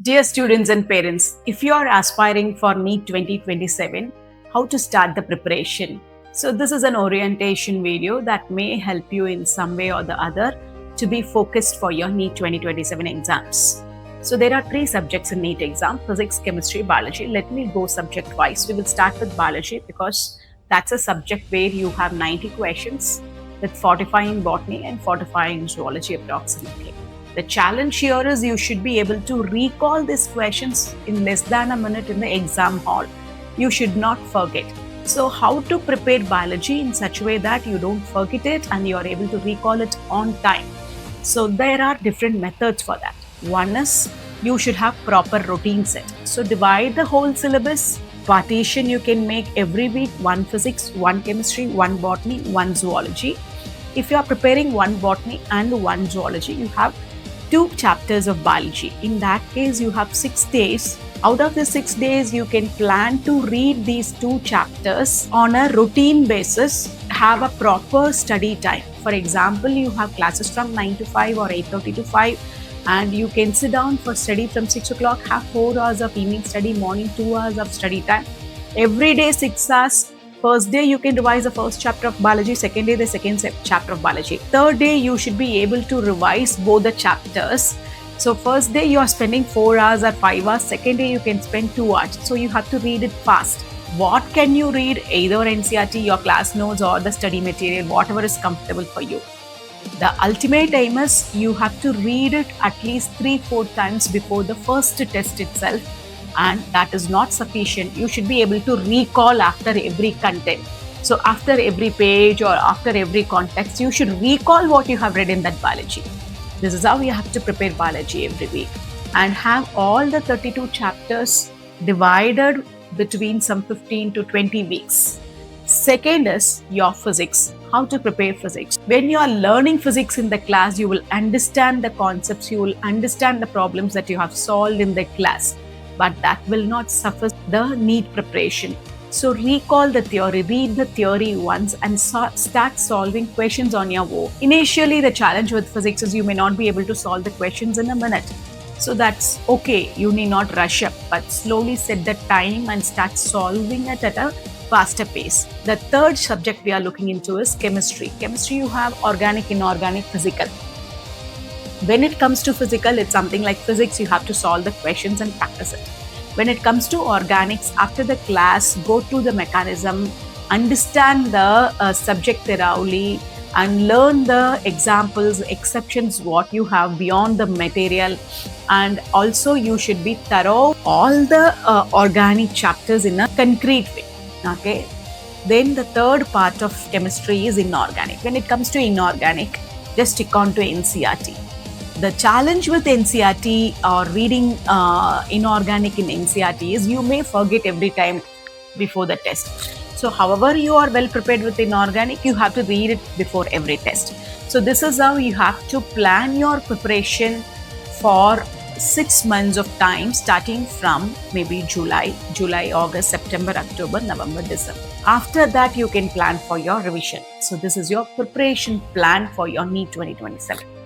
Dear students and parents, if you are aspiring for NEET 2027, how to start the preparation? So this is an orientation video that may help you in some way or the other to be focused for your NEET 2027 exams. So there are three subjects in NEET exam: physics, chemistry, biology. Let me go subject wise. We will start with biology because that's a subject where you have 90 questions with 45 in botany and 45 in zoology approximately. The challenge here is you should be able to recall these questions in less than a minute in the exam hall. You should not forget. So, how to prepare biology in such a way that you don't forget it and you are able to recall it on time? So, there are different methods for that. One is you should have proper routine set. So, divide the whole syllabus. Partition you can make every week: one physics, one chemistry, one botany, one zoology. If you are preparing one botany and one zoology, you have 2 chapters of biology. In that case, you have 6 days. Out of the 6 days, you can plan to read these 2 chapters on a routine basis. Have a proper study time. For example, you have classes from 9 to 5 or 8:30 to 5, and you can sit down for study from 6 o'clock, have 4 hours of evening study, morning 2 hours of study time. Every day 6 hours. First day, you can revise the first chapter of biology. Second day, the second chapter of biology. Third day, you should be able to revise both the chapters. So first day, you are spending 4 hours or 5 hours. Second day, you can spend 2 hours. So you have to read it fast. What can you read? Either NCERT, your class notes, or the study material, whatever is comfortable for you. The ultimate aim is you have to read it at least 3-4 times before the first test itself. And that is not sufficient. You should be able to recall after every content. So after every page or after every context, you should recall what you have read in that biology. This is how you have to prepare biology every week and have all the 32 chapters divided between some 15 to 20 weeks. Second is your physics. How to prepare physics. When you are learning physics in the class, you will understand the concepts, you will understand the problems that you have solved in the class. But that will not suffice the NEET preparation. So recall the theory, read the theory once and start solving questions on your own. Initially, the challenge with physics is you may not be able to solve the questions in a minute. So that's okay, you need not rush up, but slowly set the time and start solving it at a faster pace. The third subject we are looking into is chemistry. Chemistry, you have organic, inorganic, physical. When it comes to physical, it's something like physics. You have to solve the questions and practice it. When it comes to organics, after the class, go through the mechanism, understand the subject thoroughly, and learn the examples, exceptions, what you have beyond the material. And also, you should be thorough all the organic chapters in a concrete way. Okay. Then the third part of chemistry is inorganic. When it comes to inorganic, just stick on to NCERT. The challenge with NCERT or reading inorganic in NCERT is you may forget every time before the test. So however you are well prepared with inorganic, you have to read it before every test. So this is how you have to plan your preparation for 6 months of time, starting from maybe July, August, September, October, November, December. After that, you can plan for your revision. So this is your preparation plan for your NEET 2027.